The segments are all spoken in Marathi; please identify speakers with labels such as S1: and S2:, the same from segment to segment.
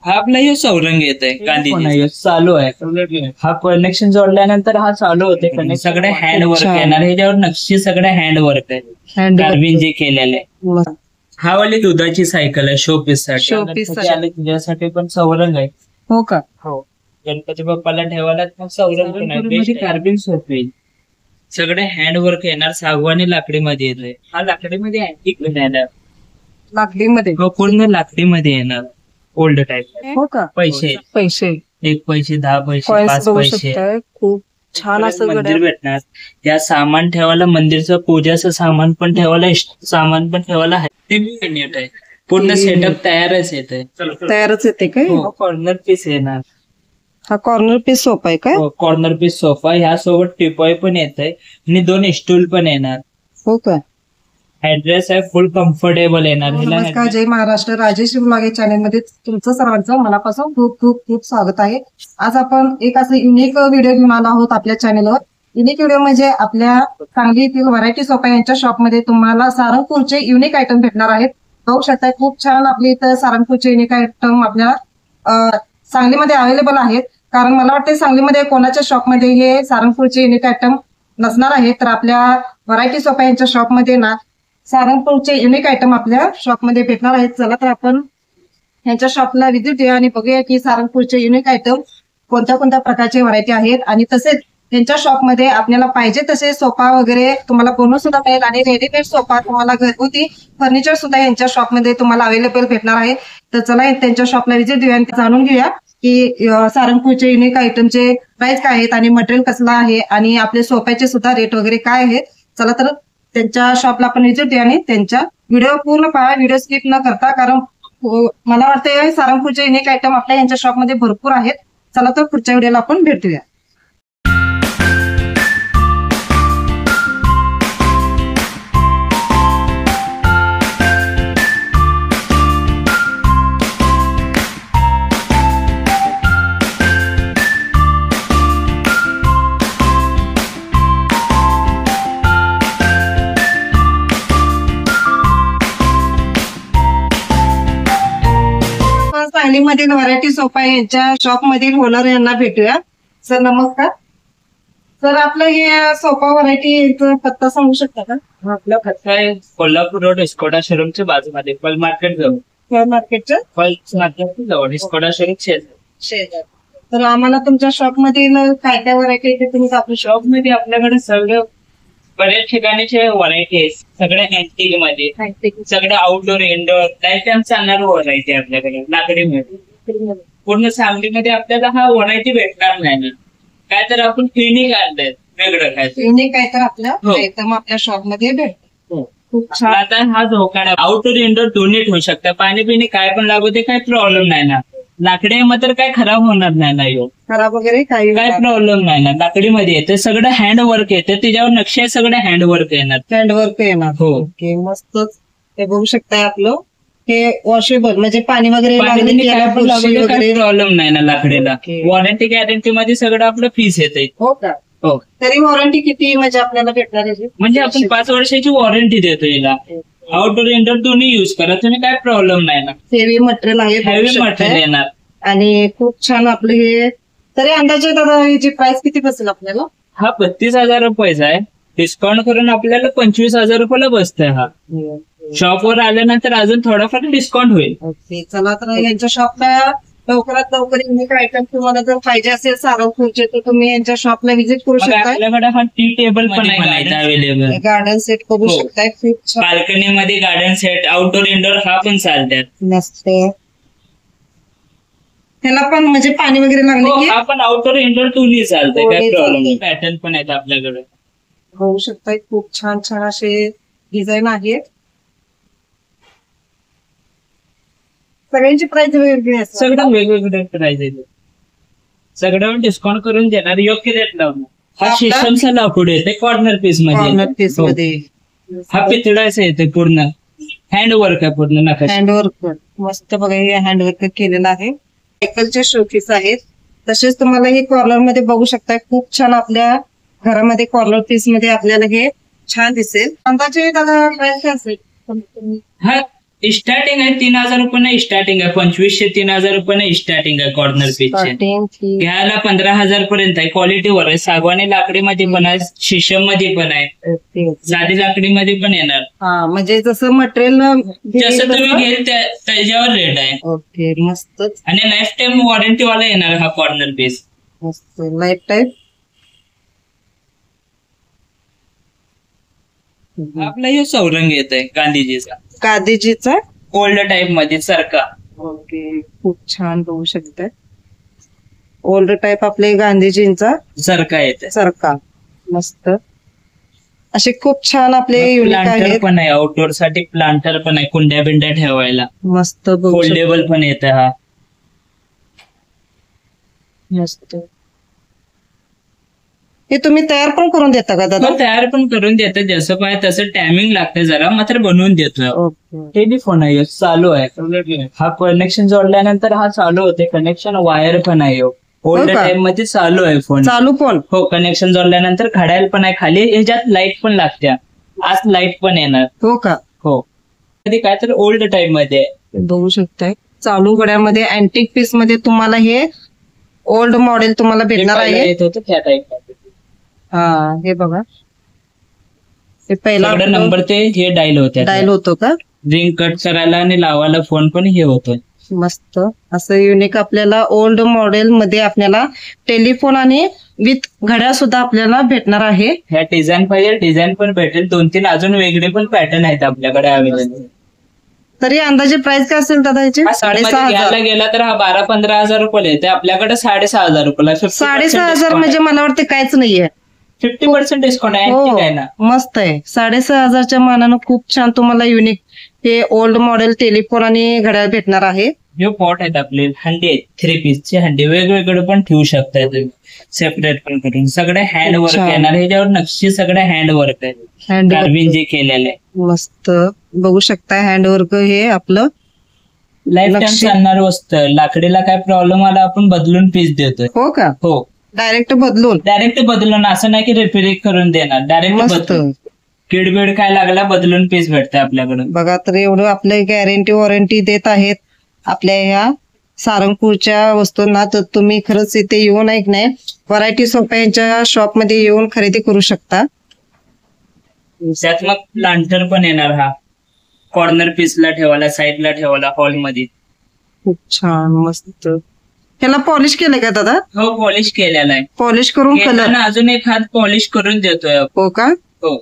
S1: हा आपला हे सौरंग येत आहे गांधीजी चालू आहे. हा कनेक्शन जोडल्यानंतर हा चालू होते. सगळे हँड वर्क येणार. ह्याच्यावर नक्षी सगळे हँड वर्क आहे. कार्विंग जे केलेले. हा वाली दुधाची सायकल आहे शोपीस साठी. तुझ्यासाठी पण सौरंग आहे.
S2: हो का?
S1: हो. गणपती बाप्पाला ठेवायला मग सौरंग कार्विंग सोपी. सगळे हँड वर्क येणार. सागवानी लाकडीमध्ये येतोय. हा लाकडीमध्ये अँटिक येणार.
S2: लाकडीमध्ये
S1: पूर्ण लाकडीमध्ये येणार. Old type.
S2: हो का?
S1: पैसे
S2: 1 पैसे
S1: 10 पैसे 5 पैसे.
S2: खूप छान असं
S1: मंदिर भेटणार. या सामान ठेवायला मंदिरचं पूजाचं सामान पण ठेवायला सामान पण ठेवायला आहे. ते नीट आहे. पूर्ण सेटअप तयारच येते.
S2: तयारच येते काय?
S1: कॉर्नर पीस येणार.
S2: हा कॉर्नर पीस सोफा आहे काय?
S1: Corner piece sofa. ह्यासोबत टिपॉय पण येत आहे आणि 2 स्टूल पण येणार.
S2: हो का?
S1: ऍड्रेस आहे फुल कम्फर्टेबल येणार.
S2: नमस्कार, जय महाराष्ट्र. राजेश ब्लॉग या चॅनल मध्ये तुमचं सर्वांचं मनापासून खूप खूप खूप स्वागत आहे. आज आपण एक असं युनिक व्हिडिओ घेऊन आलो आहोत आपल्या चॅनलवर. युनिक व्हिडिओ म्हणजे आपल्या सांगली येथील व्हरायटी सोफा यांच्या शॉपमध्ये तुम्हाला सारंगपूरचे युनिक आयटम भेटणार आहेत. बघू शकता खूप छान आपल्या इथं सारंगपूरचे युनिक आयटम आपल्याला सांगलीमध्ये अवेलेबल आहेत. कारण मला वाटतं सांगलीमध्ये कोणाच्या शॉपमध्ये हे सारंगपूरचे युनिक आयटम नसणार आहेत. तर आपल्या व्हरायटी सोफा यांच्या शॉपमध्ये ना सारंगपूरचे युनिक आयटम आपल्या शॉपमध्ये भेटणार आहेत. चला तर आपण ह्यांच्या शॉपला व्हिजिट देऊया आणि बघूया की सारंगपूरचे युनिक आयटम कोणत्या कोणत्या प्रकारचे व्हरायटी आहेत. आणि तसेच त्यांच्या शॉपमध्ये आपल्याला पाहिजे तसे सोफा वगैरे तुम्हाला बनवून सुद्धा मिळेल आणि रेडीमेड सोफा तुम्हाला घरगुती फर्निचर सुद्धा यांच्या शॉपमध्ये तुम्हाला अवेलेबल भेटणार आहे. तर चला त्यांच्या शॉपला व्हिजिट देऊया आणि जाणून घेऊया की सारंगपूरचे युनिक आयटमचे प्राइस काय आहेत आणि मटेरियल कसलं आहे आणि आपले सोफ्याचे सुद्धा रेट वगैरे काय आहेत. चला तर त्यांच्या शॉपला आपण व्हिजिट द्या आणि त्यांच्या व्हिडिओ पूर्ण पहा. व्हिडिओ स्किप न करता. कारण मला वाटतं सारंगपूरचे युनिक आयटम आपल्या यांच्या शॉपमध्ये भरपूर आहेत. चला तर पुढच्या व्हिडिओला आपण भेट देऊया. सांगलीमधील व्हरायटी सोफा यांच्या शॉप मधील ओनर यांना भेटूया. सर नमस्कार. सर आपलं हे सोफा व्हरायटी पत्ता सांगू शकता का?
S1: आपला पत्ता आहे कोल्हापूर रोड इस्कोडा शोरूमच्या बाजूमध्ये फल मार्केट जवळ.
S2: फल मार्केटच्या
S1: जवळ इस्कोडा शोरूम
S2: शेजार. तर आम्हाला तुमच्या शॉप मधील काय काय व्हरायटी तुम्ही आपल्या
S1: शॉप मध्ये आपल्याकडे सगळं बऱ्याच ठिकाणीचे व्हरायटी आहेत. सगळ्या अँटिक मध्ये सगळं आउटडोर इंडोर लाईफ टाइम चालणार व्हरायटी आपल्याकडे लाकडीमध्ये. पूर्ण सांगलीमध्ये आपल्याला हा व्हरायटी भेटणार नाही. काय तर आपण क्लिनिक आणलंय वेगळं काय
S2: क्लिनिक काय तर आपल्या शॉप मध्ये भेटतो. खूप छान.
S1: आता हा धोका आउटडोर इंडोर दोन्ही ठेवू शकता. पाणी पिणी काय पण लागू दे काही प्रॉब्लेम नाही ना. लाकडी मात्र काय खराब होणार नाही ना.
S2: खराब वगैरे काय
S1: प्रॉब्लेम नाही ना. लाकडीमध्ये येते सगळं हँड वर्क येते. त्याच्यावर नक्षे सगळं हँड वर्क येणार.
S2: हँडवर्क येणार.
S1: हो
S2: ओके मस्तच. ते बघू शकताय आपलं हे वॉशेबल म्हणजे पाणी वगैरे
S1: काही प्रॉब्लेम नाही ना लाकडीला. वॉरंटी गॅरंटी मध्ये सगळं आपलं फीस येते.
S2: हो का?
S1: हो.
S2: तरी वॉरंटी किती म्हणजे आपल्याला भेटणार आहे?
S1: म्हणजे आपण 5 वर्षाची वॉरंटी देतो याला. आउटडोर इंडोर दोन्ही युज करा तुम्ही. काय प्रॉब्लेम नाही ना.
S2: हेवी मटेरियल आहे.
S1: हेवी मटेरियल येणार
S2: आणि खूप छान आपलं हे. तरी अंदाजे दादा याची प्राइस किती बसेल आपल्याला?
S1: हा 32,000 रुपयाचा आहे. डिस्काउंट करून आपल्याला 25,000 रुपयाला बसतोय. हा शॉपवर आल्यानंतर अजून थोडाफार डिस्काउंट होईल.
S2: ओके चला तर यांच्या शॉपला लवकरात लवकर युनिक आयटम तुम्हाला जर पाहिजे असेल सारंगपूरचे तर तुम्ही यांच्या शॉपला व्हिजिट करू शकता.
S1: आपल्याकडे हा टी टेबल पण आहे अवेलेबल.
S2: गार्डन सेट बघू शकताय. खूप छान.
S1: बाल्कनीमध्ये गार्डन सेट आउटडोर इंडोर हा पण चालतात.
S2: मस्त. त्याला पण म्हणजे पाणी वगैरे लागले की
S1: आपण आउटडोर इंडोर दोन्ही चालतंय. काय प्रॉब्लेम. पॅटर्न पण आहेत आपल्याकडे.
S2: होऊ शकताय. खूप छान छान असे डिझाईन आहेत. सगळ्यांची प्राइस वेगवेगळी असते.
S1: सगळं वेगवेगळे प्राइस आहे. सगळ्यावर डिस्काउंट करून देणार. योग्य रेट लावणार. हा शिशमचा लाकूड येते कॉर्नर पीस मध्ये. हा पितळाचा येते पूर्ण हँडवर्क आहे. पूर्ण नका
S2: हँडवर्क मस्त बघा. हे हँडवर्क केलेलं आहे. सायकलचे शोपीस आहेत. तसेच तुम्हाला हे कॉर्नर मध्ये बघू शकता. खूप छान आपल्या घरामध्ये कॉर्नर पीस मध्ये आपल्याला हे छान दिसेल. अंदाजे दादा प्राइस काय असेल?
S1: हा स्टार्टिंग आहे 3,000 रुपये स्टार्टिंग आहे. 2500 3,000 रुपये स्टार्टिंग आहे कॉर्नर पीसचे. घ्यायला 15,000 पर्यंत आहे. क्वालिटीवर आहे. सागवानी लाकडीमध्ये पण आहे, शीशम मध्ये पण आहे, साधी लाकडीमध्ये पण येणार.
S2: म्हणजे जसं मटेरियल
S1: जसं तुम्ही घेल त्याच्यावर रेट आहे.
S2: ओके, मस्त.
S1: आणि लाईफ टाईम वॉरंटी वाला येणार हा कॉर्नर पीस.
S2: मस्त लाईफ टाईम.
S1: आपला हे चौरंग येत आहे गांधीजीचा ओल्ड टाईप मध्ये सारखा.
S2: ओके, खूप छान बघू शकताय. ओल्ड टाईप आपले गांधीजींचा
S1: सारखा येत आहे.
S2: सारखा मस्त. असे खूप छान आपले युनिक
S1: प्लांटर
S2: आहेत.
S1: पण आहे. आउटडोर साठी प्लांटर पण आहे, कुंड्या बिंड्या ठेवायला.
S2: मस्त बघू शकता.
S1: फोल्डेबल पण येत हा.
S2: मस्त. हे तुम्ही तयार पण करून देता का दादा?
S1: तयार पण करून देतो. जसं पाहिजे तसं टायमिंग लागतं जरा, मात्र बनवून देतोय.
S2: ओके.
S1: टेलिफोन आहे चालू आहे. हा कनेक्शन जोडल्यानंतर हा चालू होते. कनेक्शन वायर पण आहे. ओल्ड
S2: का?
S1: टाइम मध्ये चालू आहे फोन.
S2: चालू फोन.
S1: हो, कनेक्शन जोडल्यानंतर घड्याळ पण आहे खाली. ह्याच्यात लाईट पण लागत्या. आज लाईट पण येणार.
S2: हो का?
S1: हो. कधी काय तर ओल्ड टाइम मध्ये
S2: बघू शकताय. चालू घड्यामध्ये अँटिक पीस मध्ये तुम्हाला हे ओल्ड मॉडेल तुम्हाला भेटणार आहे.
S1: येत होतं त्या टाइप.
S2: हा, हे बघा. हे पहिला
S1: नंबर ते हे डायल होते.
S2: डायल होतो का?
S1: रिंग कट करायला आणि लावायला फोन पण हे होतं.
S2: मस्त. असं युनिक आपल्याला ओल्ड मॉडेल मध्ये आपल्याला टेलिफोन आणि विथ घड्याळ सुद्धा आपल्याला भेटणार आहे.
S1: ह्या डिझाईन पाहिजे डिझाईन पण भेटेल. 2-3 अजून वेगळे पण पॅटर्न आहेत आपल्याकडे अवेलेबल.
S2: तरी अंदाजे प्राइस काय असेल दादा याची? 6,500
S1: घ्यायला गेला तर हा 12-15 हजार रुपये येते. आपल्याकडे 6,500 रुपयाला.
S2: 6,500 म्हणजे मला वाटतं काहीच नाहीये.
S1: 50% डिस्काउंट आहे.
S2: हो,
S1: काय ना,
S2: मस्त आहे. 6,500च्या मानानं खूप छान तुम्हाला युनिक हे ओल्ड मॉडेल टेलिफोन आणि घड्याळ भेटणार आहे.
S1: हे पॉट आहेत आपले. हंडी आहेत 3 पीसचे हंडी. वेगवेगळे पण ठेवू शकताय तुम्ही, सेपरेट पण करून. सगळे हँड वर्क येणार. ह्याच्यावर नक्षी सगळे हँड वर्क आहे. कार्विंग जे केलेले.
S2: मस्त बघू शकता. हँडवर्क हे आपलं
S1: लाईफ टाइम चालणार वस्तू. लाकडीला काय प्रॉब्लेम आला आपण बदलून पीस देतोय.
S2: हो का?
S1: हो,
S2: डायरेक्ट बदलून.
S1: असं नाही की रिपेअरिंग करून देणार. डायरेक्ट बदलून. किडबीड काय लागला बदलून पीस भेटते आपल्याकडे.
S2: बघा, तर एवढं आपले गॅरंटी वॉरंटी देत आहेत आपल्या ह्या सारंगपूरच्या वस्तूंना. तर तुम्ही खरंच इथे येऊन नाही व्हरायटी सोफा यांच्या शॉप मध्ये येऊन खरेदी करू शकता.
S1: त्यात मग प्लांटर पण येणार. हा कॉर्नर पीसला ठेवायला, साईडला ठेवायला, हॉलमध्ये.
S2: खूप छान मस्त. ह्याला पॉलिश केलंय का दादा?
S1: हो, पॉलिश केलेला आहे.
S2: पॉलिश करून कलर
S1: अजून एक हात पॉलिश करून देतोय.
S2: हो का?
S1: हो.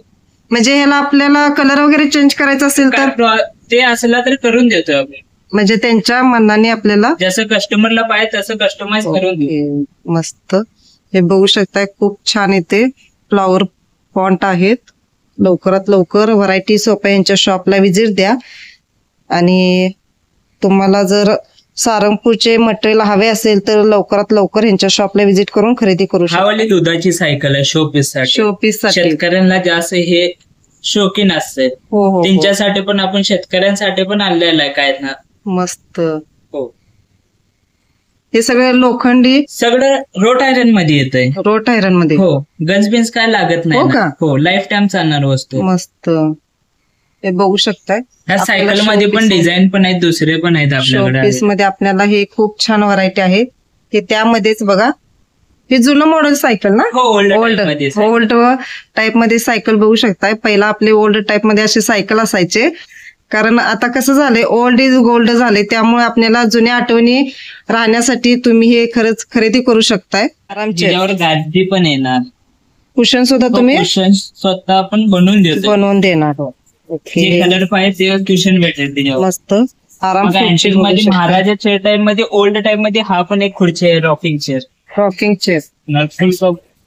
S2: म्हणजे ह्याला आपल्याला कलर वगैरे चेंज करायचा असेल तर
S1: ते असला तर करून देतोय आपण.
S2: म्हणजे त्यांच्या मनाने आपल्याला
S1: जसं कस्टमरला पाहिजे तसं कस्टमाइज करून देऊ.
S2: मस्त. हे बघू शकताय. खूप छान इथे फ्लॉवर फॉन्ट आहेत. लवकरात लवकर व्हरायटी सोफा यांच्या शॉपला व्हिजिट द्या. आणि तुम्हाला जर सारंगपूरचे मटेरियल हवे असेल तर लवकरात लवकर यांच्या शॉपला व्हिजिट करून खरेदी करू शकता.
S1: वाली दुधाची सायकल आहे शोपीस साठी.
S2: शोपीस साठी
S1: शेतकऱ्यांना जास्त हे शौकीन असते.
S2: हो.
S1: त्यांच्यासाठी पण आपण शेतकऱ्यांसाठी पण आणलेलं आहे काय ना.
S2: मस्त.
S1: हो.
S2: हे सगळं लोखंडी
S1: सगळं रोट आयरन मध्ये येतंय.
S2: रोट आयरन मध्ये.
S1: हो, गंजबिन्स काय लागत नाही.
S2: हो का?
S1: हो, लाईफ टाइम चालणार वस्तू.
S2: मस्त. हे बघू शकताय.
S1: ह्या सायकल मध्ये पण डिझाईन पण आहेत, दुसरे पण आहेत आपल्याकडे.
S2: शोपीस मध्ये आपल्याला हे खूप छान व्हरायटी आहे. हे त्यामध्येच बघा. हे जुनं मॉडेल सायकल ना?
S1: हो, ओल्ड
S2: टाईप मध्ये सायकल बघू शकताय. पहिला आपले ओल्ड टाईप मध्ये असे सायकल असायचे. कारण आता कसं झालंय, ओल्ड इज गोल्ड झाले. त्यामुळे आपल्याला जुन्या आठवणी राहण्यासाठी तुम्ही हे खरंच खरेदी करू शकताय.
S1: आरामचेर गादी पण येणार.
S2: कुशन सुद्धा तुम्ही
S1: कुशन स्वतः आपण बनवून
S2: देणार.
S1: जे कलर पाहिजे ते क्युशन भेटेल त्याच्यावर.
S2: मस्त. आराम
S1: मध्ये महाराजाच्या टाइप मध्ये ओल्ड टाइप मध्ये हा पण एक खुर्ची आहे. Rocking chair. फुल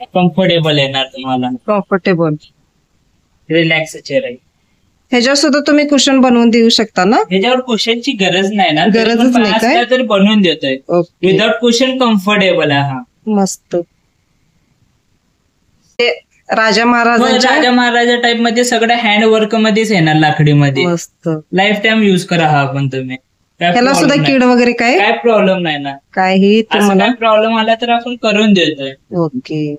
S1: कम्फर्टेबल येणार तुम्हाला.
S2: कम्फर्टेबल
S1: रिलॅक्स चेअर आहे.
S2: ह्याच्यावर सुद्धा तुम्ही कुशन बनवून देऊ शकता ना?
S1: ह्याच्यावर कुशनची गरज नाही ना.
S2: गरजच नाही काय?
S1: तर बनवून देतोय. विदाउट कुशन कम्फर्टेबल आहे हा.
S2: मस्त. राजा
S1: महाराजा टाइप मध्ये सगळं हँड वर्क मध्येच येणार. लाकडीमध्ये.
S2: मस्त.
S1: लाईफ टाइम युज करा हा पण तुम्ही.
S2: त्याला सुद्धा कीड वगैरे काय
S1: प्रॉब्लेम नाही ना.
S2: काही तुम्हाला
S1: प्रॉब्लेम आला तर आपण करून देतोय.
S2: ओके.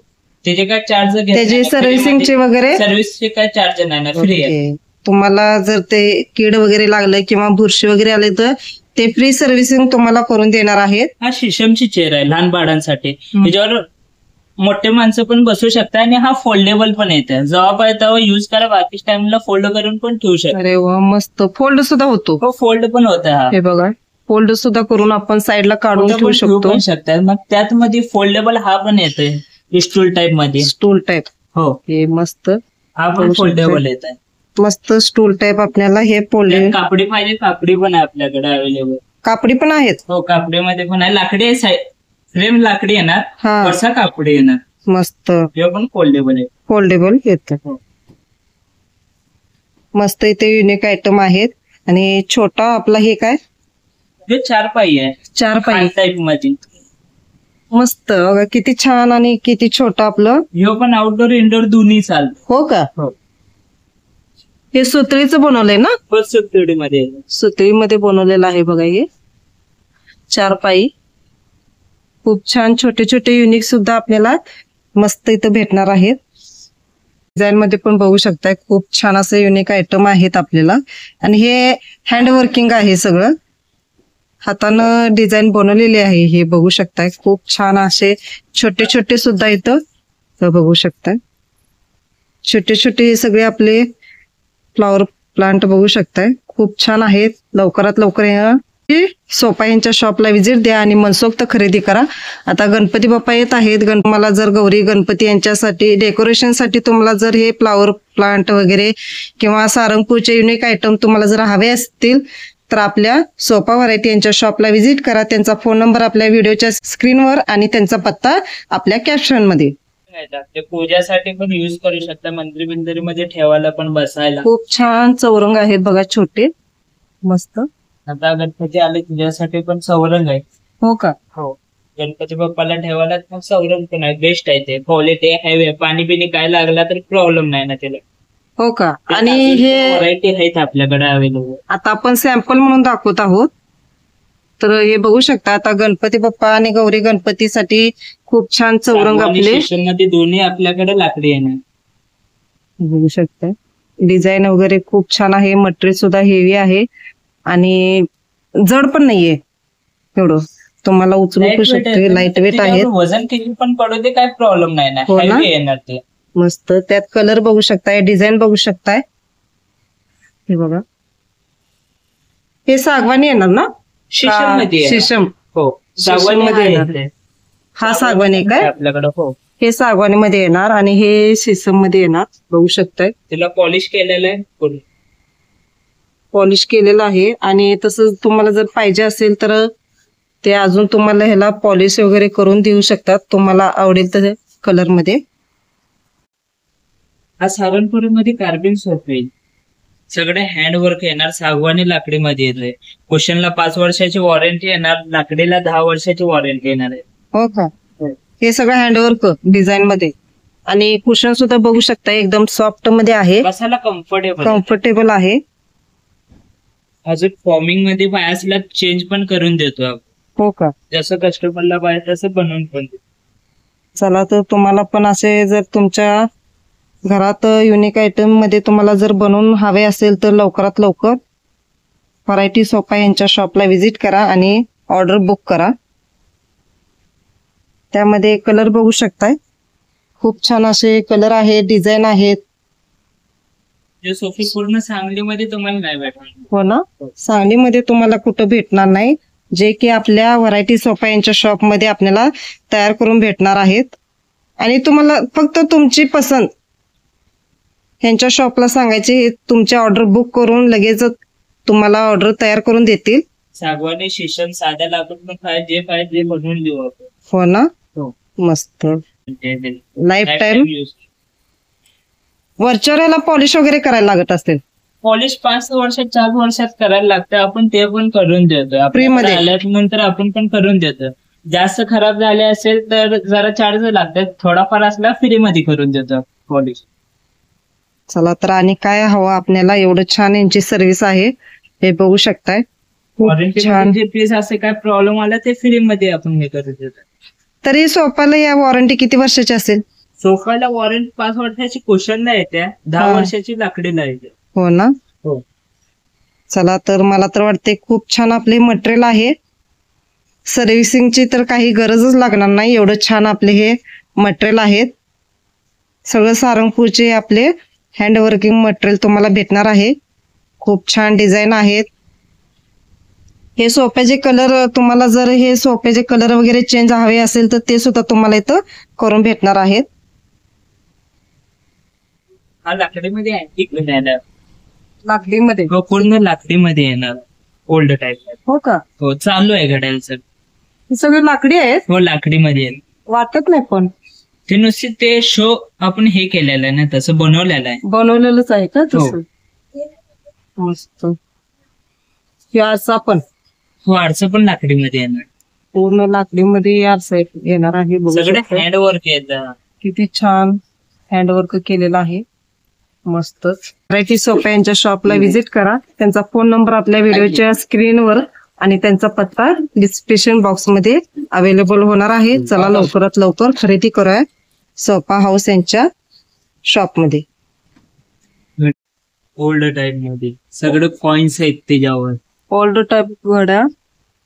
S1: त्याचे काय चार्ज
S2: त्याची सर्व्हिसिंगचे वगैरे
S1: सर्व्हिसचे काय चार्ज नाही ना. फ्री आहे.
S2: तुम्हाला जर ते कीड वगैरे लागलं किंवा बुरशी वगैरे आले तर ते फ्री सर्व्हिसिंग तुम्हाला करून देणार आहेत.
S1: हा शिशमची चेअर आहे लहान बाळांसाठी. त्याच्यावर मोठे माणसं पण बसू शकतात आणि हा फोल्डेबल पण येते. जेव्हा पाहिजे तेव्हा युज करा, बाकी टाइमला फोल्ड करून पण ठेवू शकता.
S2: अरे वा, मस्त. फोल्ड सुद्धा होतो.
S1: हो, फोल्ड पण होतं. हा
S2: हे बघा, फोल्ड सुद्धा करून आपण साईडला काढून
S1: कुठं
S2: ठेवू
S1: पण ठेवू
S2: शकतो.
S1: पण शकतात. मग त्यात मध्ये फोल्डेबल हा पण येतोय स्टूल टाईप मध्ये.
S2: Stool type.
S1: हो,
S2: हे मस्त.
S1: हा पण
S2: बघू
S1: फोल्डेबल येत आहे.
S2: मस्त स्टूल टाईप आपल्याला हे फोल्ड.
S1: कापडी पाहिजे, कापडी पण आहे आपल्याकडे अवेलेबल.
S2: कापडी पण आहेत.
S1: हो, कापडीमध्ये पण आहे. लाकडी आहे, फ्रेम लाकडी येणार,
S2: हा,
S1: वरचा कापडी येणार.
S2: मस्त.
S1: हे पण फोल्डेबल आहे.
S2: फोल्डेबल येतं.
S1: हो.
S2: मस्त इथे युनिक आयटम आहेत. आणि छोटा आपला हे काय,
S1: हे 4 पाई आहे,
S2: 4 पाई
S1: टाईप मध्ये.
S2: मस्त. बघा किती छान आणि किती छोटं आपलं.
S1: ह्यो पण आउटडोर इंडोर दोन्ही चालतं.
S2: हो का.
S1: हो.
S2: हे सुतळीचं बनवलंय ना.
S1: फर्स्ट सबसिडीमध्ये
S2: सुतळीमध्ये बनवलेलं आहे बघा. हे 4 पाई खूप छान, छोटे छोटे युनिक सुद्धा आपल्याला मस्त इथं भेटणार आहेत. डिझाईन मध्ये पण बघू शकताय, खूप छान असे युनिक आयटम आहेत आपल्याला. आणि हे हँड वर्किंग आहे, सगळं हातानं डिझाईन बनवलेली आहे. हे बघू शकताय, खूप छान असे छोटे छोटे सुद्धा इथं बघू शकताय. छोटे छोटे हे सगळे आपले फ्लॉवर प्लांट बघू शकताय, खूप छान आहेत. लवकरात लवकर सोपा यांच्या शॉपला व्हिजिट द्या आणि मनसोक्त खरेदी करा. आता गणपती बाप्पा येत आहेत. मला जर गौरी गणपती यांच्यासाठी डेकोरेशनसाठी तुम्हाला जर हे फ्लॉवर प्लांट वगैरे किंवा सारंगपूरचे युनिक आयटम तुम्हाला जर हवे असतील तर आपल्या सोपा व्हरायटी यांच्या शॉपला व्हिजिट करा. त्यांचा फोन नंबर आपल्या व्हिडिओच्या स्क्रीनवर आणि त्यांचा पत्ता आपल्या कॅप्शन मध्ये.
S1: ते पूजासाठी पण युज करू शकता, मंदिर बिंदरीमध्ये ठेवायला पण, बसायला.
S2: खूप छान चौरंग आहेत बघा, छोटे मस्त.
S1: आता गणपती आले तुझ्यासाठी पण चौरंग आहे.
S2: हो का.
S1: हो, गणपती बाप्पाला ठेवायला मग चौरंग पण आहे, बेस्ट आहे ते. क्वालिटी आहे, पाणी बिणी काय लागला तरी प्रॉब्लेम नाही ना त्याला.
S2: हो का. आणि हे
S1: व्हरायटी आहेत आपल्याकडे अवेलेबल.
S2: आता आपण सॅम्पल म्हणून दाखवत आहोत. तर हे बघू शकता, आता गणपती बाप्पा आणि गौरी गणपतीसाठी खूप छान चौरंग आपले
S1: मध्ये दोन्ही आपल्याकडे लाकडी येणार.
S2: बघू शकता, डिझाईन वगैरे खूप छान आहे. मटेरियल सुद्धा हेवी आहे आणि जड पण नाहीये, एवढं तुम्हाला उचलू शकते. लाईट वेट आहे,
S1: वजन किती पण पडू दे, काय प्रॉब्लेम नाही ना. हेवी येणार ते
S2: मस्त. त्यात कलर बघू शकताय, डिझाईन बघू शकताय. हे बघा, हे सागवानी येणार ना.
S1: शिशम मध्ये.
S2: शिशम.
S1: हो,
S2: सागवानी मध्ये येणार. हा सागवानी काय
S1: आपल्याकडे. हो,
S2: हे सागवानी मध्ये येणार आणि हे शिसम मध्ये येणार. बघू शकताय,
S1: तिला पॉलिश केलेलं आहे,
S2: पॉलिश केलेलं आहे. आणि तसंच तुम्हाला जर पाहिजे असेल तर ते अजून तुम्हाला ह्याला पॉलिश वगैरे करून देऊ शकतात, तुम्हाला आवडेल तर कलर मध्ये.
S1: हा सावरपुरीमध्ये कार्बिंग सोप येईल, सगळे हँडवर्क येणार, सागवानी लाकडीमध्ये येतोय. कुशनला 5 वर्षाची वॉरंटी येणार, लाकडीला 10 वर्षाची वॉरंटी येणार आहे.
S2: हो का. हे सगळं हँडवर्क डिझाईन मध्ये. आणि कुशन सुद्धा बघू शकता, एकदम सॉफ्ट मध्ये आहे,
S1: बसायला
S2: कम्फर्टेबल आहे.
S1: अजून फॉर्मिंग मध्ये पायासला चेंज पण करून देतो आपण.
S2: हो का.
S1: जसं कस्टमरला पाहिजे तसं बनवून पण देतो.
S2: चला, तर तुम्हाला पण असे जर तुमच्या घरात युनिक आयटम मध्ये तुम्हाला जर बनवून हवे असेल तर लवकरात लवकर व्हरायटी सोफा यांच्या शॉपला व्हिजिट करा आणि ऑर्डर बुक करा. त्यामध्ये कलर बघू शकताय, खूप छान असे कलर आहेत, डिझाईन आहेत.
S1: सोफे पूर्ण सांगलीमध्ये तुम्हाला नाही भेटणार.
S2: हो ना, सांगलीमध्ये तुम्हाला कुठं भेटणार नाही, जे की आपल्या व्हरायटी सोफा यांच्या शॉप मध्ये आपल्याला तयार करून भेटणार आहेत. आणि तुम्हाला फक्त तुमची पसंत यांच्या शॉपला सांगायची, तुमची ऑर्डर बुक करून लगेच तुम्हाला ऑर्डर तयार करून देतील.
S1: सागवानी, शिशम, साध्या लाकूड पण पाहिजे जे बनवून देऊ आपण.
S2: हो ना.
S1: हो,
S2: मस्त. Life time. वरच्यावर याला पॉलिश वगैरे करायला लागत असेल.
S1: पॉलिश 5 वर्षात 4 वर्षात करायला लागतं, आपण ते पण करून देतो.
S2: फ्री मध्ये
S1: आल्यानंतर आपण पण करून देतो. जास्त खराब झाले असेल तर जरा चार्ज लागतात, थोडाफार असला फ्री मध्ये करून देतो पॉलिश.
S2: चला, तर आणि काय हवं आपल्याला, एवढं छान यांची सर्व्हिस आहे, हे बघू शकताय.
S1: छान. प्लीज असे काय प्रॉब्लेम आला ते फ्री मध्ये आपण हे करू देतो.
S2: तरी सोफाला या वॉरंटी किती वर्षाची असेल.
S1: सोफाला वॉरंटी 5 वर्षाची कुशनला येते, 10 वर्षाची लाकडीला येते.
S2: हो ना.
S1: हो.
S2: चला तर मला तर वाटते खूप छान आपले मटेरियल आहे. सर्व्हिसिंगची तर काही गरजच लागणार नाही, एवढं छान आपले हे मटेरियल आहेत. सगळं सारंगपूरचे आपले हँडवर्किंग मटेरियल तुम्हाला भेटणार आहे. खूप छान डिझाईन आहेत. हे सोफ्याचे कलर तुम्हाला जर हे सोफ्याचे कलर वगैरे चेंज हवे असेल तर ते सुद्धा तुम्हाला इथं करून भेटणार आहेत.
S1: हा लाकडीमध्ये अँटिक येणार.
S2: लाकडीमध्ये?
S1: हो, पूर्ण लाकडीमध्ये येणार. Old type.
S2: हो का?
S1: हो, चालू आहे घड्याळ सर.
S2: हे सगळे लाकडी आहेत?
S1: हो, लाकडीमध्ये येईल.
S2: वाटत नाही पण
S1: ते नुसते ते शो आपण हे केलेलं आहे ना, तसं बनवलेलं आहे.
S2: बनवलेलंच आहे का तसं? मस्त. हे आरसा पण?
S1: हो, आरसा पण लाकडीमध्ये येणार.
S2: पूर्ण लाकडीमध्ये आरसा येणार आहे. बघू
S1: सगळे
S2: शकता.
S1: हँडवर्क येतं.
S2: किती छान हँडवर्क केलेलं आहे. मस्तच. व्हरायटी सोफा यांच्या शॉपला व्हिजिट करा. त्यांचा फोन नंबर आपल्या व्हिडिओच्या स्क्रीनवर आणि त्यांचा पत्ता डिस्क्रिप्शन बॉक्स मध्ये अवेलेबल होणार आहे. चला लवकरात लवकर खरेदी करूया सोफा हाऊस यांच्या शॉप मध्ये.
S1: ओल्ड टाईप मध्ये सगळे कॉइन्स आहेत त्याच्यावर.
S2: ओल्ड टाईप घड्या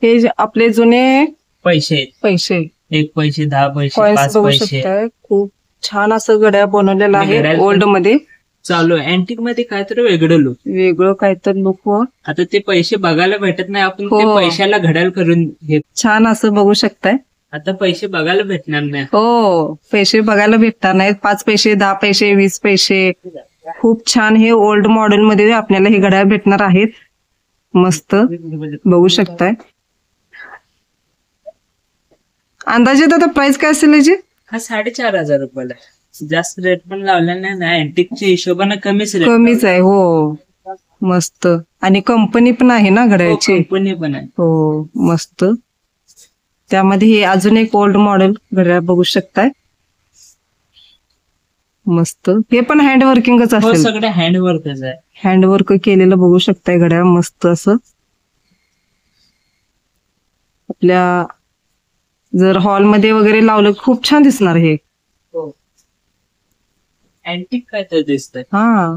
S2: हे आपले जुने
S1: पैसे आहेत.
S2: पैसे,
S1: 1 पैसे, 10 पैसे,
S2: कॉइन्स
S1: 5
S2: बघू
S1: पैसे.
S2: शकताय. खूप छान असं घड्या बनवलेलं आहे
S1: घड्याळ
S2: ओल्ड मध्ये.
S1: चालू आहे. अँटिक मध्ये काहीतरी वेगळं लुक.
S2: वेगळं काहीतरी लुक.
S1: आता ते पैसे बघायला भेटत नाही, आपण ते
S2: हो.
S1: पैशाला घड्याळ करून घेत.
S2: छान असं बघू शकताय.
S1: आता पैसे बघायला भेटणार नाही.
S2: हो, पैसे बघायला भेटणार नाहीत. 5 पैसे, 10 पैसे, 20 पैसे. खूप छान हे ओल्ड मॉडेल मध्ये आपल्याला हे घड्याळ भेटणार आहेत. मस्त बघू शकताय. अंदाजे आता प्राइस काय असेल याची?
S1: हा 4,500 रुपयाला. जास्त रेट पण लावला नाही ना, अँटिकच्या हिशोबाने कमीच रेट.
S2: कमीच आहे. हो, मस्त. आणि कंपनी पण आहे ना घड्याळची.
S1: कंपनी पण आहे.
S2: हो, मस्त. त्यामध्ये हे अजून एक ओल्ड मॉडेल घड्याळ बघू शकताय. मस्त. हे पण हँडवर्किंगच
S1: हो,
S2: असेल.
S1: सगळं हँडवर्कच आहे.
S2: हँडवर्क केलेलं बघू शकताय घड्याळ. मस्त असं आपल्या जर हॉलमध्ये वगैरे लावलं खूप छान दिसणार हे.
S1: हो, अँटिक काय तर दिसतंय.
S2: हा,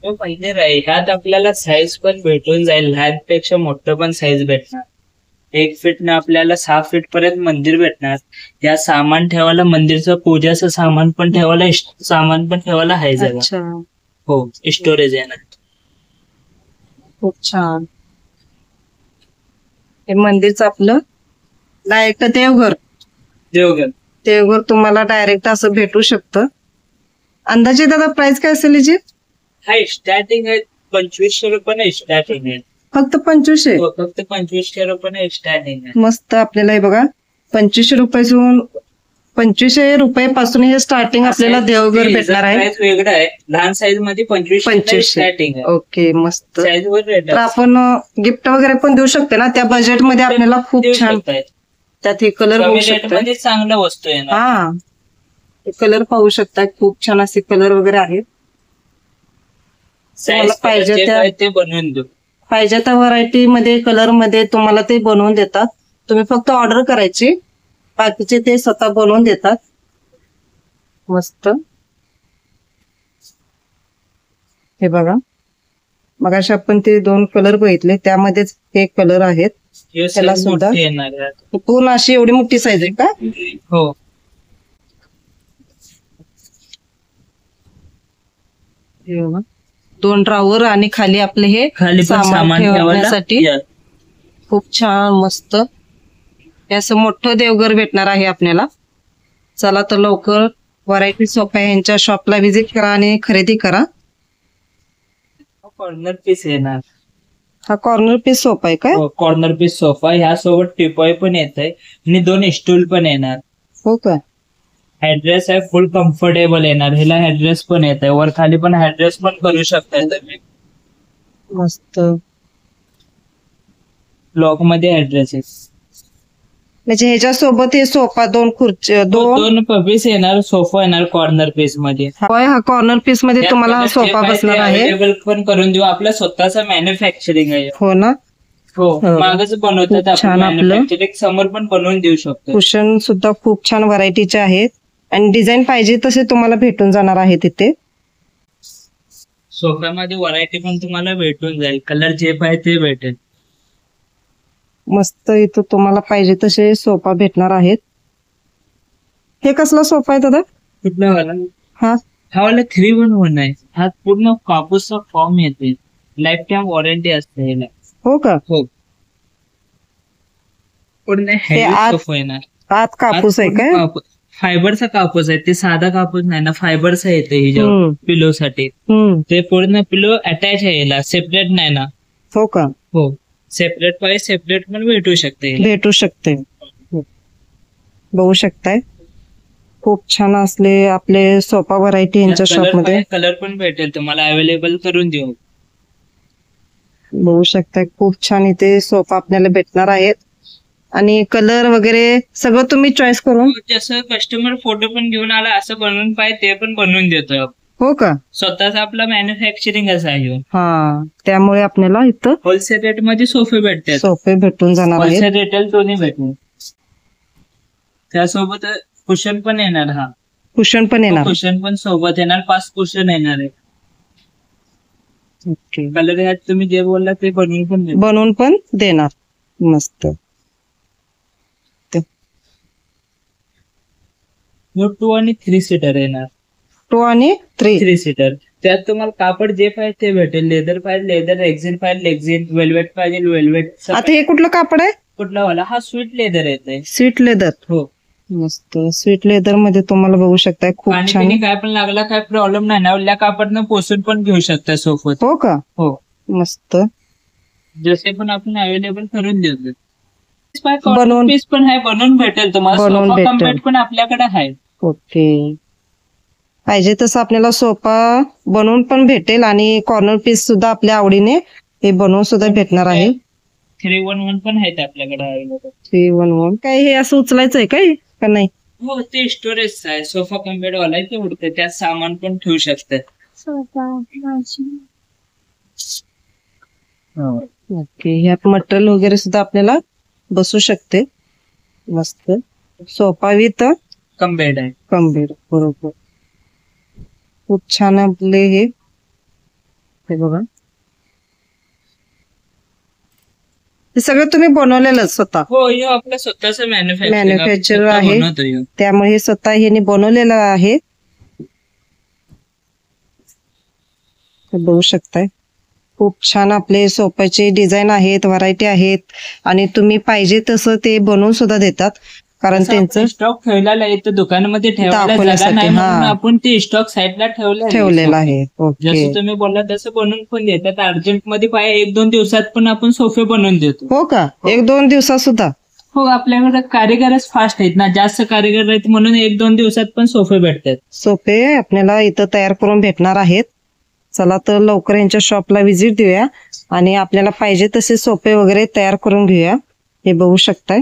S1: पहिले राहील ह्यात आपल्याला साईज पण भेटून जाईल. लहानपेक्षा मोठं पण साईज भेटणार. 1 फीट न आपल्याला 6 फीट पर्यंत मंदिर भेटणार. या सामान ठेवायला, मंदिरचं पूजाचं सामान पण ठेवायला, सामान पण ठेवायला आहे जागा.
S2: अच्छा.
S1: हो, स्टोरेज आहे ना.
S2: खूप छान. हे मंदिरचं आपलं डायरेक्ट देवघर देवघर तुम्हाला डायरेक्ट असं भेटू शकतं. अंदाजे दादा प्राइस काय असेल याची?
S1: हाय, स्टार्टिंग आहे 2500 रुपये स्टार्टिंग आहे.
S2: फक्त 2500?
S1: हो, फक्त 2500 रुपये स्टार्टिंग आहे.
S2: मस्त. आपल्याला हे बघा 2500 रुपयापासून 2500 रुपयापासून हे स्टार्टिंग आपल्याला देवघर भेटणार आहे.
S1: प्राइस वेगळं आहे. लहान साईज मध्ये 2500 स्टार्टिंग आहे.
S2: ओके, मस्त.
S1: साईज वर रेट
S2: तर आपण गिफ्ट वगैरे पण देऊ शकते ना त्या बजेट मध्ये आपल्याला. खूप छान. त्यात हे कलर बघू शकता.
S1: मध्ये चांगल्या वस्तू आहे ना.
S2: हा, कलर पाहू शकता. खूप छान असे कलर वगैरे आहेत.
S1: पाहिजे ते बनवून देऊ.
S2: पाहिजे त्या व्हरायटी मध्ये, कलर मध्ये तुम्हाला ते बनवून देतात. तुम्ही फक्त ऑर्डर करायची, बाकीचे ते स्वतः बनवून देतात. मस्त. हे बघा, मगाशी आपण ते 2 कलर बघितले, त्यामध्येच हे कलर आहेत. त्याला सुद्धा पूर्ण अशी एवढी मोठी साईज आहे का?
S1: हो.
S2: हे बघा, 2 ड्रॉवर आणि खाली आपले हे
S1: खाली सामान
S2: ठेवण्यासाठी. खूप छान, मस्त. हे असं मोठं देवघर भेटणार आहे आपल्याला. चला तर लवकर व्हरायटी सोफा यांच्या शॉपला व्हिजिट करा आणि खरेदी करा.
S1: कॉर्नर पीस येणार.
S2: हा कॉर्नर पीस सोफा आहे काय?
S1: Corner piece sofa. ह्यासोबत टिपॉय पण येत आहे आणि 2 स्टूल पण येणार.
S2: हो का?
S1: ऍड्रेस आहे, फुल कम्फर्टेबल येणार. ह्याला ऍड्रेस पण येत आहे. वर खाली पण ऍड्रेस पण करू शकताय तुम्ही.
S2: मस्त.
S1: ब्लॉक मध्ये ऍड्रेस आहे.
S2: म्हणजे ह्याच्यासोबत हे सोफा 2 खुर्ची 2
S1: पीस येणार. सोफा येणार कॉर्नर पीस मध्ये.
S2: हा कॉर्नर पीस मध्ये तुम्हाला हा सोफा बसणार आहे.
S1: अवेलेबल पण करून देऊ. आपला स्वतःचा मॅन्युफॅक्चरिंग आहे.
S2: हो ना.
S1: हो, मागच बनवतात
S2: छान. आपलं
S1: समोर पण बनवून देऊ शकतो.
S2: कुशन सुद्धा खूप छान व्हरायटीचे आहेत आणि डिझाईन पाहिजे तसे तुम्हाला भेटून जाणार आहे तिथे.
S1: सोफ्यामध्ये व्हरायटी पण तुम्हाला भेटून जाईल, कलर जे पाहिजे ते भेटेल.
S2: मस्त इथं तुम्हाला पाहिजे तसे सोफा भेटणार आहेत. हे कसला सोफा आहे दादा?
S1: कुठला वाला?
S2: हा
S1: हा वाला 3-in-1 आहे. हा पूर्ण कापूसचा फॉर्म येते, लाईफ टाइम वॉरंटी असते ह्याला.
S2: हो का?
S1: हो, पूर्ण हेवी
S2: आत-
S1: सोफा येणार.
S2: आत कापूस आहे काय?
S1: फायबरचा कापूस आहे, ते साधा कापूस नाही ना, फायबरचा येते हिच्या
S2: हम्म.
S1: पिलो साठी. ते पूर्ण पिलो अटॅच आहे याला, सेपरेट नाही ना.
S2: हो का?
S1: हो, सेपरेट पाहिजे सेपरेट पण भेटू शकते.
S2: भेटू शकते. बघू शकताय खूप छान असले आपले सोफा व्हरायटी यांच्या शॉप मध्ये.
S1: कलर पण भेटेल तुम्हाला, अवेलेबल करून देऊ.
S2: बघू शकताय खूप छान इथे सोफा आपल्याला भेटणार आहेत. आणि कलर वगैरे सगळं तुम्ही चॉईस करून,
S1: जसं कस्टमर फोटो पण घेऊन आला असं बनवून पाहिजे ते पण बनवून देतो.
S2: हो का?
S1: स्वतःच आपला मॅन्युफॅक्चरिंग असं आहे.
S2: हा, त्यामुळे आपल्याला इथं
S1: होलसेल रेट मध्ये सोफे भेटतात.
S2: सोफे भेटून जाणार आहेत.
S1: होलसेल रिटेल दोन्ही भेटून. त्यासोबत कुशन पण येणार. हा,
S2: कुशन पण येणार.
S1: कुशन पण सोबत येणार, 5 कुशन येणार आहे.
S2: ओके.
S1: कलर ह्यात तुम्ही जे बोलला ते
S2: बनवून पण देणार. मस्त.
S1: 2 आणि 3 सीटर येणार.
S2: 2 आणि
S1: 3 सीटर. त्यात तुम्हाला कापड जे पाहिजे ते भेटेल. लेदर पाहिजे लेदर, रेक्झिन पाहिजे रेक्झिन, वेल्वेट पाहिजे वेल्वेट.
S2: आता हे कुठलं कापड आहे?
S1: कुठला वाला? हा स्वीट लेदर येते.
S2: Sweet leather.
S1: हो,
S2: मस्त. स्वीट लेदर मध्ये तुम्हाला बघू शकताय खूप
S1: पाणी
S2: छान.
S1: पिणी काय पण लागला काय प्रॉब्लेम नाही ना, ओल्या कापडनं पोसून पण घेऊ शकता सोबत.
S2: हो का?
S1: हो,
S2: मस्त.
S1: जसे पण आपण अवेलेबल करून देतो.
S2: बनवून-
S1: पीस पण आहे, बनवून भेटेल तुम्हाला.
S2: बनवून
S1: सोफा
S2: भेटेल.
S1: कम बेड पण आपल्याकडे आहे.
S2: ओके. पाहिजे तसं आपल्याला सोफा बनवून पण भेटेल आणि कॉर्नर पीस सुद्धा आपल्या आवडीने हे बनवून सुद्धा भेटणार आहे.
S1: 3-in-1 पण आहेत आपल्याकडे अवेलेबल.
S2: 3-in-1 काय हे असं उचलायचं आहे काय का नाही?
S1: हो, ते स्टोरेज आहे. सोफा कम बेड वाला आहे, ते उडते. त्यात सामान पण ठेवू शकते.
S2: ओके. ह्यात मटेरियल वगैरे सुद्धा आपल्याला बसू शकते. मस्त. सोफा विथ
S1: कम बेड आहे.
S2: कमबेड. बरोबर. खूप छान आपले हे बघा. हे सगळं तुम्ही बनवलेलं स्वतः?
S1: हो, हे आपलं स्वतःच
S2: मॅन्युफॅक्चर आहे, त्यामुळे हे स्वतः हे बनवलेलं आहे. बघू शकताय खूप छान आपले सोफ्याचे डिझाईन आहेत, व्हरायटी आहेत आणि तुम्ही पाहिजे तसं ते बनवून सुद्धा देतात. कारण त्यांचं
S1: स्टॉक ठेवलेला आहे, दुकानामध्ये ठेवायला जागा
S2: दाखवण्यासाठी.
S1: नाही म्हणून
S2: हा.
S1: आपण ते स्टॉक साईडला
S2: ठेवलेलं आहे. ओके.
S1: जसं तुम्ही बोलला तसं बनवून पण देतात. अर्जंट मध्ये पाहिजे 1-2 दिवसात पण आपण सोफे बनवून देतो.
S2: हो का? 1-2 दिवसात सुद्धा?
S1: हो, आपल्याकडे कारिगरच फास्ट आहेत ना, जास्त कारिगर आहेत म्हणून 1-2 दिवसात पण सोफे भेटतात.
S2: सोफे आपल्याला इथं तयार करून भेटणार आहेत. चला तर लवकर यांच्या शॉपला व्हिजिट देऊया आणि आपल्याला पाहिजे तसे सोफे वगैरे तयार करून घेऊया. हे बघू शकताय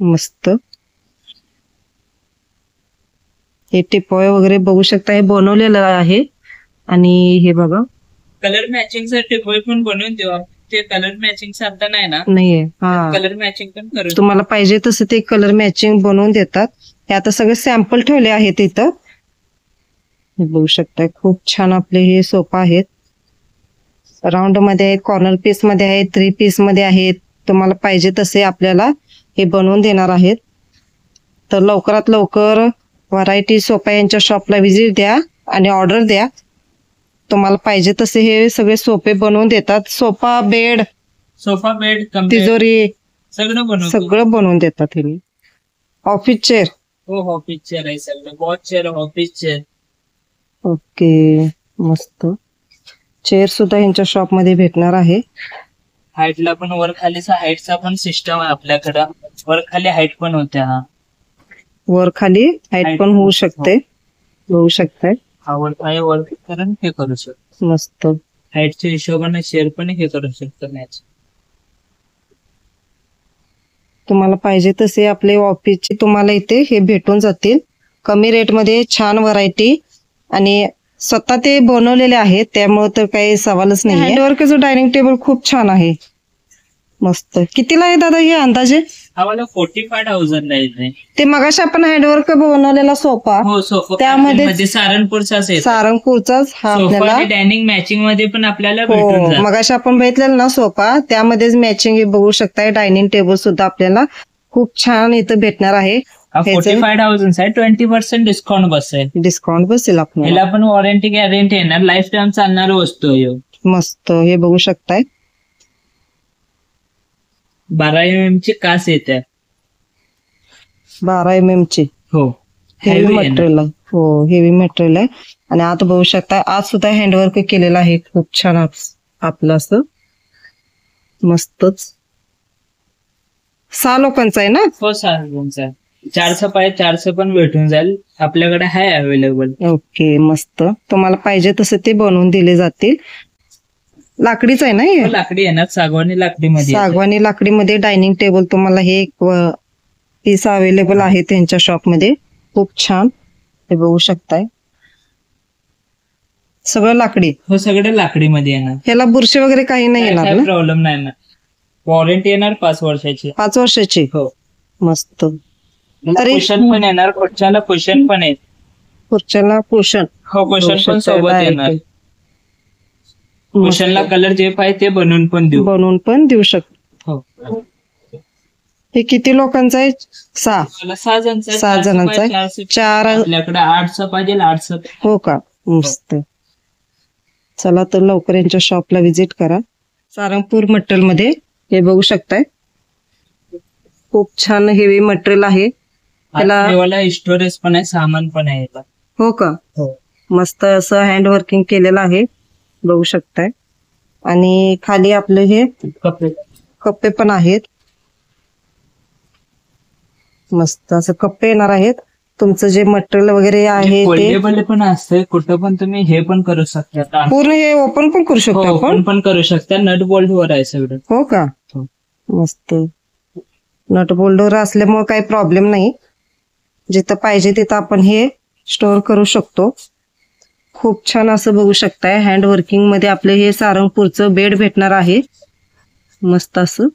S2: मस्त. हे टिपॉय वगैरे बघू शकता, हे बनवलेलं आहे. आणि हे बघा
S1: कलर मॅचिंग साठी पण बनवून देऊ. ते कलर मॅचिंग आता नाही ना,
S2: नाहीये. हा,
S1: कलर मॅचिंग पण करू.
S2: तुम्हाला पाहिजे तसं ते कलर मॅचिंग बनवून देतात. हे आता सगळे सॅम्पल ठेवले आहेत इथं. हे बघू शकताय खूप छान आपले हे सोफा आहेत. राऊंड मध्ये आहेत, कॉर्नर पीस मध्ये आहेत, 3 पीस मध्ये आहेत. तुम्हाला पाहिजे तसे आपल्याला हे बनवून देणार आहेत. तर लवकरात लवकर व्हरायटी सोफा यांच्या शॉपला व्हिजिट द्या आणि ऑर्डर द्या. तुम्हाला पाहिजे तसे हे सगळे सोफे बनवून देतात. सोफा बेड तिजोरी सगळं बनवून देतात हे. Office chair.
S1: हो, ऑफिस चेअर आहे सगळं. Boss chair, office chair.
S2: Okay. मस्त. चेअर सुद्धा यांच्या शॉप मध्ये भेटणार आहे.
S1: हाईटला पण वर खालीचा हाईटचा पण सिस्टम आहे आपल्याकडं. वर खाली हाईट पण होत्या. हा,
S2: वर खाली हाईट पण होऊ शकते. बघू शकताय
S1: वर करून हे करू शकतो.
S2: मस्त.
S1: हाईटच्या हिशोबाने चेअर पण हे करू शकतो मॅच.
S2: तुम्हाला पाहिजे तसे आपले ऑफिसचे तुम्हाला इथे हे भेटून जातील कमी रेट मध्ये. छान व्हरायटी आणि स्वतः ते बनवलेले आहेत, त्यामुळे तर काही सवालच नाही. हँडवर्कचं डायनिंग टेबल खूप छान आहे. मस्त. कितीला आहे दादा हे अंदाजे?
S1: हा मला 45,000 आहे.
S2: ते मगाशी आपण हँडवर्क बनवलेला सोफा
S1: हो सोफा
S2: त्यामध्ये
S1: मध्ये सारंगपूरचाच आहे.
S2: सारंगपूरचाच हा
S1: सोफा
S2: आपल्याला
S1: आणि डायनिंग मॅचिंग मध्ये पण आपल्याला भेटून
S2: हो
S1: जाईल.
S2: मगाशी आपण बघितलेलं ना सोफा त्यामध्येच मॅचिंग बघू शकताय. डायनिंग टेबल सुद्धा आपल्याला खूप छान इथं भेटणार आहे.
S1: हा 45,000 आहे. 20% डिस्काउंट बसेल.
S2: डिस्काउंट बसेल आपल्याला.
S1: याला पण वॉरंटी गॅरंटी येणार. लाईफ टाइम चालणार वस्तू आहे.
S2: मस्त हे बघू शकताय.
S1: 12 mm ची कास येते.
S2: 12 mm ची.
S1: हो
S2: हेवी
S1: Heavy
S2: मटेरियल आहे. हो हेवी मटेरियल आहे. आणि आता बघू शकता आज सुद्धा हँडवर्क केलेलं आहे. खूप छान आपलं असं मस्तच. 6 लोकांचं आहे ना.
S1: हो 6 लोकांचा. 400 पाहिजे 400 पण भेटून जाईल. आपल्याकडे आहे अवेलेबल.
S2: ओके मस्त. तुम्हाला पाहिजे तसं ते बनवून दिले जातील. लाकडीच आहे ना हे.
S1: हो, लाकडी येणार. सागवानी लाकडीमध्ये येते.
S2: सागवानी लाकडीमध्ये डायनिंग टेबल तुम्हाला हे पीस अवेलेबल आहे त्यांच्या शॉपमध्ये. खूप छान हे बघू शकताय. सगळं लाकडी.
S1: हो सगळं लाकडीमध्ये येणार.
S2: ह्याला बुरशी वगैरे काही नाही येणार
S1: काही
S2: ना.
S1: प्रॉब्लेम नाही ना. वॉरंटी येणार 5 वर्षाची.
S2: 5 वर्षाची.
S1: हो
S2: मस्त. तरी
S1: कुशन पण येणार. खुर्च्याला कुशन पण आहे.
S2: खुर्च्याला कुशन.
S1: हो कुशन पण सोबत येणार. कुशनला कलर जे पाहिजे ते बनवून पण देऊ
S2: शकतो.
S1: हो
S2: हे किती लोकांचं आहे. 6.
S1: मला 6 जणांचा.
S2: 6 जणांचा आहे. 4
S1: आपल्याकडे 800 पाहिजे 800.
S2: हो का मस्त. चला तर लवकर यांच्या शॉपला व्हिजिट करा. सारंगपूर मटेरियल मध्ये हे बघू शकताय. खूप छान हेवी मटेरियल आहे.
S1: त्याला स्टोरेज पण आहे. सामान पण आहे.
S2: हो का.
S1: हो
S2: मस्त असं हँड वर्किंग केलेलं आहे बघू शकताय. आणि खाली आपले हे कप्पे पण आहेत. मस्त असं कप्पे येणार आहेत. तुमचं जे मटेरियल वगैरे आहे
S1: फोल्डेबल पण असतंय. कुठं पण तुम्ही हे पण करू शकता.
S2: पूर्ण हे ओपन पण करू शकतो आपण.
S1: ओपन पण करू शकता. नट बोल्ट वर आहे सगळं.
S2: हो का. मस्त. नट बोल्टवर असल्यामुळे काही प्रॉब्लेम नाही. जिथं पाहिजे तिथं आपण हे स्टोअर करू शकतो. खूप छान असं बघू शकताय. हँड वर्किंग मध्ये आपले हे सारंगपूरचं बेड भेटणार आहे. मस्त असं.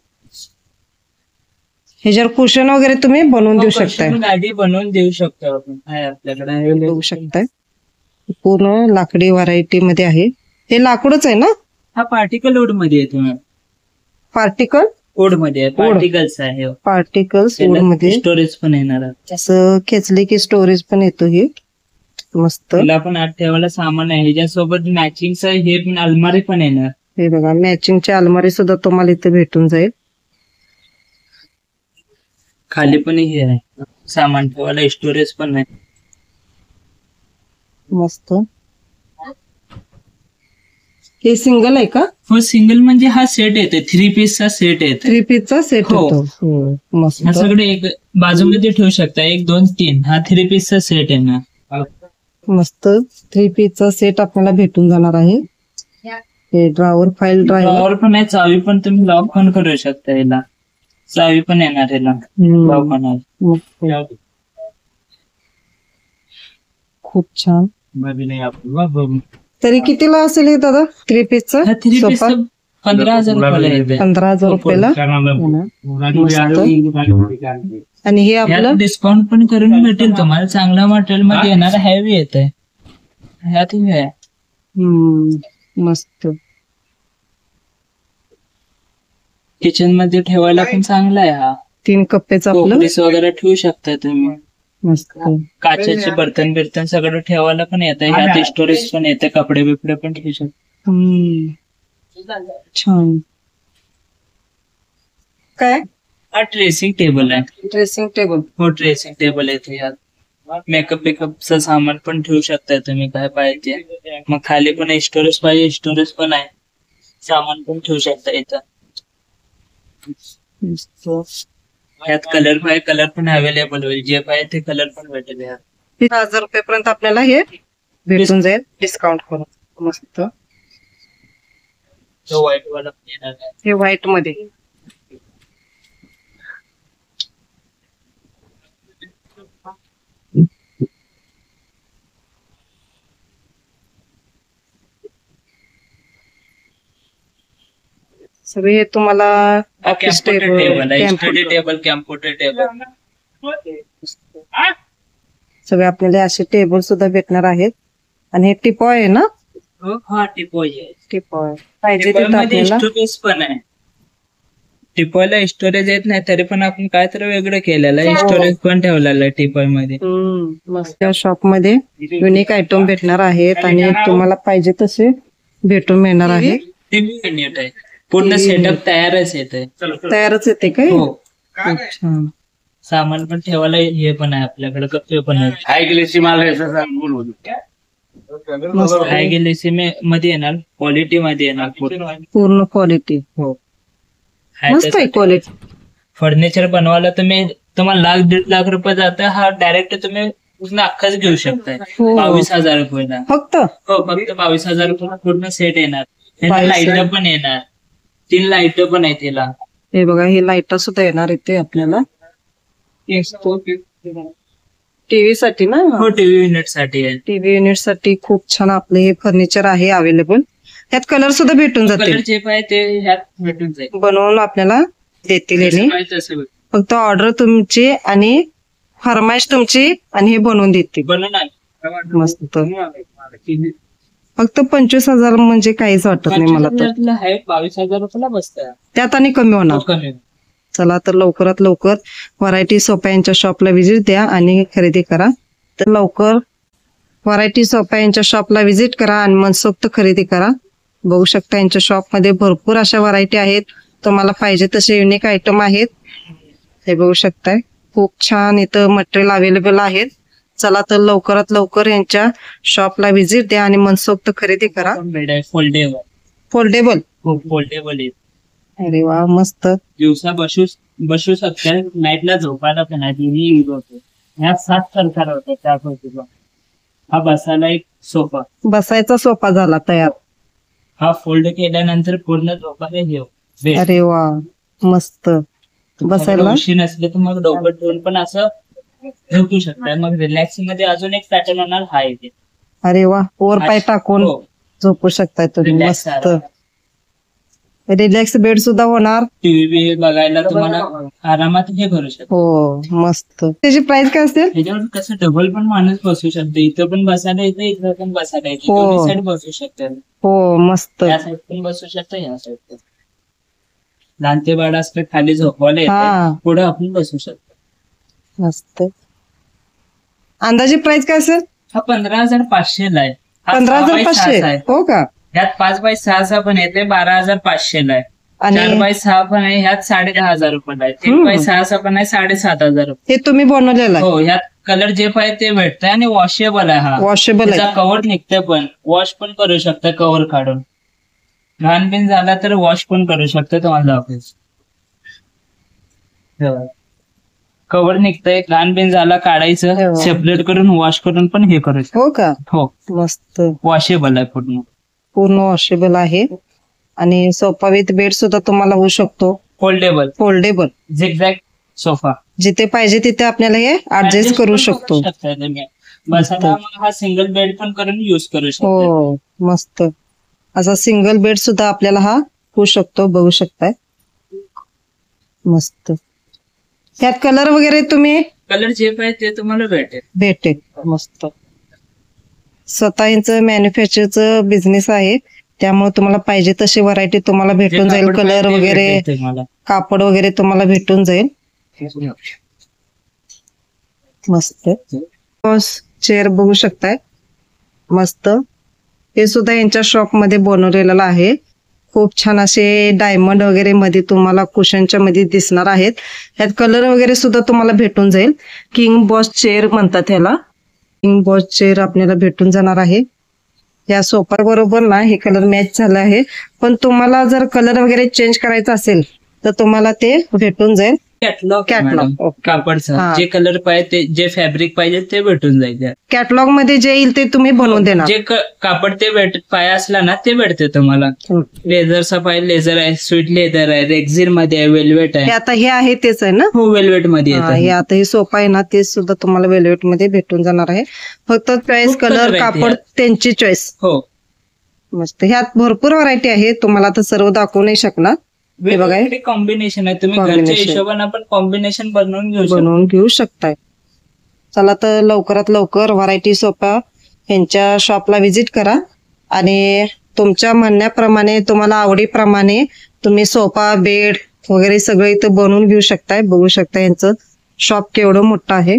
S2: ह्याच्यावर कुशन वगैरे तुम्ही बनवून देऊ शकताय.
S1: गाडी बनवून देऊ शकतो आपण. आपल्याकडे
S2: बघू शकताय. पूर्ण लाकडी व्हरायटी मध्ये आहे. हे लाकूडच आहे ना.
S1: हा पार्टिकल वूड मध्ये येतो मॅम.
S2: पार्टिकल
S1: वूड मध्ये पार्टिकल्स आहे.
S2: पार्टिकल्स वूड मध्ये
S1: स्टोरेज पण येणार.
S2: असं खेचले की स्टोरेज पण येतो. हे मस्त.
S1: त्याला पण आत ठेवायला सामान आहे. ह्याच्यासोबत मॅचिंगचं हे पण अलमारी पण येणार.
S2: हे बघा मॅचिंगची अलमारी सुद्धा तुम्हाला इथे भेटून जाईल.
S1: खाली पण हे आहे सामान ठेवायला. स्टोरेज पण आहे.
S2: मस्त. हे सिंगल आहे का.
S1: हो सिंगल म्हणजे हा सेट येते. 3 पीसचा सेट येते.
S2: 3 पीसचा सेट होतो. मस्त.
S1: हा सगळे एक बाजूमध्ये ठेवू शकता. 1 2 3 हा 3 पीसचा सेट आहे ना.
S2: मस्त 3 पीसचा सेट आपल्याला भेटून जाणार आहे. हे ड्रॉवर फाईल
S1: ड्रॉवर पण आहे. चावी पण तुम्ही लॉक पण करू शकता. याला चावी पण येणार. याला लॉक पण आहे.
S2: खूप छान. तरी कितीला असेल हे दादा 3 पीसचा.
S1: 3 पीस 15,000 रुपयाला येते.
S2: 15,000 रुपयाला. आणि हे आपलं
S1: डिस्काउंट पण करून भेटेल तुम्हाला. चांगल्या मटेरियल मध्ये येणार. हेवी येत आहे. ह्यात आहे.
S2: मस्त.
S1: किचन मध्ये ठेवायला पण चांगला आहे. हा
S2: 3 कप्पेच आपलं
S1: कोपरीस वगैरे ठेवू शकता तुम्ही.
S2: मस्त.
S1: काचेचे बर्तन सगळं ठेवायला पण येतं. ह्यात स्टोरेज पण येते. कपडे बिपडे पण ठेवू शकता.
S2: छान. काय.
S1: हा ड्रेसिंग टेबल आहे.
S2: Dressing table.
S1: हो ड्रेसिंग टेबल येते. यात मेकअप बिकअपचं सामान पण ठेवू शकता तुम्ही. काय पाहिजे. मग खाली पण स्टोरेज पाहिजे. स्टोरेज पण आहे. सामान पण ठेवू शकता इथं. ह्यात कलर पाहिजे. कलर पण अवेलेबल होईल. जे पाहिजे ते कलर पण भेटेल.
S2: 1000 रुपयापर्यंत आपल्याला हे भेटून जाईल डिस्काउंट करून. मस्त.
S1: व्हाईट वाला येणार.
S2: हे व्हाईट मध्ये. सगळे हे तुम्हाला ऑफिस
S1: कॅम्प्युटर टेबल आहे,
S2: table
S1: study table, computer table.
S2: सगळे आपल्याला असे टेबल सुद्धा भेटणार आहेत. आणि हे टिपॉय आहे ना?
S1: हा टिपॉय आहे.
S2: टिपॉय पाहिजे
S1: टिपॉय
S2: तिथं
S1: मध्ये
S2: आपल्याला.
S1: स्टोरेज पण आहे. टिपॉयला स्टोरेज येत नाही तरी पण आपण काय तर वेगळं केलेलं आहे, स्टोरेज पण ठेवलेलं आहे टिपॉय मध्ये.
S2: मस्त शॉप मध्ये युनिक आयटम भेटणार आहेत आणि तुम्हाला पाहिजे तसे भेटून मिळणार आहे.
S1: टीव्ही युनिट आहे, पूर्ण सेटअप तयारच येते.
S2: तयारच येते काय?
S1: हो.
S2: अच्छा.
S1: सामान पण ठेवायला हे पण आहे आपल्याकडे, कप्पे पण आहे. हाय गेलेसी मध्ये येणार, क्वालिटी मध्ये येणार
S2: पूर्ण क्वालिटी.
S1: हो.
S2: मस्त आहे क्वालिटी.
S1: फर्निचर बनवायला तुम्हाला 1,00,000-1,50,000 रुपये जातं, हा डायरेक्ट तुम्ही पूर्ण अख्खाच घेऊ शकताय.
S2: हो.
S1: 22,000 रुपयाला.
S2: फक्त
S1: हो, फक्त 22,000 रुपयाला पूर्ण सेट येणार.
S2: 22,000.
S1: लाईट पण येणार, 3 लाईट पण आहे त्याला.
S2: हे बघा, हे लाईट सुद्धा येणार इथे आपल्याला टीव्ही साठी ना?
S1: हो, टीव्ही युनिट साठी आहे.
S2: टीव्ही युनिट साठी खूप छान आपलं हे फर्निचर आहे अवेलेबल. त्यात कलर सुद्धा भेटून जातील,
S1: कलर जे पाहिजे ते ह्यात भेटून जाईल,
S2: बनवून आपल्याला देतील.
S1: जसं
S2: यांनी
S1: पाहिजे तसं भेटून.
S2: फक्त ऑर्डर तुमची आणि फरमाईश तुमची आणि हे बनवून देतील.
S1: बनवून आहे.
S2: मस्त. फक्त 25,000 म्हणजे काहीच वाटत नाही मला तर.
S1: 22,000 रुपयाला बसतं.
S2: त्यात आणि कमी होणार.
S1: कमी.
S2: चला तर लवकरात लवकर व्हरायटी सोफा यांच्या शॉपला व्हिजिट द्या आणि खरेदी करा. तर लवकर व्हरायटी सोफा यांच्या शॉपला व्हिजिट करा आणि मनसोक्त खरेदी करा. बघू शकता यांच्या शॉपमध्ये भरपूर अशा व्हरायटी आहेत, तुम्हाला पाहिजे तसे युनिक आयटम आहेत. हे बघू शकताय, खूप छान इथं मटेरियल अवेलेबल आहेत. चला तर लवकरात लवकर यांच्या शॉपला व्हिजिट द्या आणि मनसोक्त खरेदी करा.
S1: बेड आहे फोल्डेबल.
S2: फोल्डेबल.
S1: हो, फोल्डेबल आहे.
S2: अरे वा, मस्त.
S1: दिवसा बसू शकता, नाईटला झोपायला पण आहे, दोन्ही यूज होते. ह्यात 7 प्रकार होते त्यापैकी. हा बसायला एक सोफा,
S2: बसायचा सोफा झाला तयार.
S1: हा फोल्ड केल्यानंतर पूर्ण झोपायला घेऊ.
S2: अरे वा, मस्त. बसायला
S1: उशी नसले तर मग डोकं ठेवून पण असं झोपू शकता. मग रिलॅक्स मध्ये अजून एक पॅटर्न होणार, हा येते.
S2: अरे वा, वर पाय टाकून
S1: हो.
S2: झोपू शकताय तुम्ही.
S1: Relax
S2: मस्त. रिलॅक्स बेड सुद्धा होणार.
S1: टीव्ही बघायला तुम्हाला आरामात हे करू शकतो.
S2: हो, मस्त. त्याची प्राइस काय असेल?
S1: त्याच्यावर कसं डबल पण माणूस बसू शकतो, इथं पण बसायला येतं, इथं पण बसायला येतं,
S2: हो.
S1: दोन्ही साईड बसू शकतात.
S2: हो, मस्त.
S1: या साईड पण बसू शकतो, या साईड पण. लहान ते बाळ असतं खाली झोपवायला
S2: हा.
S1: येतं, पुढे आपण बसू शकतो.
S2: मस्त. अंदाजे प्राइस काय असेल?
S1: हा 15,500 ला आहे. हा
S2: 15,500.
S1: 6x6 आहे.
S2: हो का?
S1: ह्यात 5x6 पण येते, 12,500 ला आहे.
S2: आणि
S1: 4x6 पण आहे, ह्यात 10,500 रुपयाला आहे. 3x6 पण आहे, 7,500 रुपये.
S2: हे तुम्ही बनवलेलं आहे?
S1: हो, ह्यात कलर जे पाहिजे ते भेटतंय आणि वॉशेबल आहे. हा
S2: वॉशेबल आहे.
S1: कव्हर निघतंय, पण वॉश पण करू शकता कव्हर काढून. लहान बिन झाला तर वॉश पण करू शकता तुम्हाला ऑफिस. कव्हर निघतंय, लहान बिन झाला काढायचं, सेपरेट करून वॉश करून पण हे करू शकतो.
S2: हो का?
S1: हो,
S2: मस्त.
S1: वॉशेबल आहे पूर्ण.
S2: पूर्ण वॉशेबल आहे आणि सोफा विथ बेड सुद्धा तुम्हाला होऊ शकतो.
S1: फोल्डेबल.
S2: फोल्डेबल.
S1: Zigzag sofa.
S2: जिथे पाहिजे तिथे आपल्याला हे ऍडजस्ट करू शकतो.
S1: बसायला मग हा सिंगल बेड पण करून युज करू शकतो.
S2: हो, मस्त. असा सिंगल बेड सुद्धा आपल्याला हा होऊ शकतो, बघू शकताय. मस्त. यात कलर वगैरे तुम्ही
S1: कलर जे पाहिजे ते तुम्हाला
S2: भेटेल. मस्त. स्वतः यांचं मॅन्युफॅक्चरचं बिझनेस आहे, त्यामुळे तुम्हाला पाहिजे तशी व्हरायटी तुम्हाला भेटून जाईल. कलर वगैरे, कापड वगैरे तुम्हाला भेटून जाईल. मस्त. चेअर बघू शकताय, मस्त. हे सुद्धा यांच्या शॉप मध्ये बनवलेलं आहे. खूप छान असे डायमंड वगैरे मध्ये तुम्हाला कुशनच्या मध्ये दिसणार आहेत. ह्यात कलर वगैरे सुद्धा तुम्हाला भेटून जाईल. किंग बॉस चेअर म्हणतात ह्याला. किंग बॉस चेअर आपल्याला भेटून जाणार आहे. या सोफा बरोबर ना हे कलर मॅच झाला आहे, पण तुम्हाला जर कलर वगैरे चेंज करायचा असेल तर तुम्हाला ते भेटून जाईल.
S1: कॅटलॉग कापडचा जे कलर पाहिजे, जे फॅब्रिक पाहिजे ते भेटून जाईल.
S2: कॅटलॉग मध्ये जे येईल ते तुम्ही बनवून देणार.
S1: जे कापड ते पाय असला ना ते भेटते तुम्हाला. लेझरचा पाय लेझर आहे, स्वीट लेदर आहे, रेक्झिन मध्ये आहे, वेल्वेट आहे.
S2: आता हे आहे तेच आहे ना?
S1: हो, वेल्वेट मध्ये
S2: हे आता हे सोफा आहे ना, ते सुद्धा तुम्हाला वेल्वेट मध्ये भेटून जाणार आहे. फक्त चॉईस कलर कापड त्यांची चॉईस.
S1: हो,
S2: मस्त. ह्यात भरपूर व्हरायटी आहे, तुम्हाला तर सर्व दाखवू नाही शकणार.
S1: वेगवेगळे कॉम्बिनेशन आहे, तुम्ही घरच्या
S2: Combination.
S1: हिशोबाने पण कॉम्बिनेशन बनवून घेऊ शकता.
S2: बनवून घेऊ शकताय. चला तर लवकरात लवकर व्हरायटी सोफा यांच्या शॉपला व्हिजिट करा आणि तुमच्या म्हणण्याप्रमाणे तुम्हाला आवडीप्रमाणे तुम्ही सोफा बेड वगैरे सगळं इथं बनवून घेऊ शकताय. बघू शकता यांचं शॉप केवढं मोठं आहे.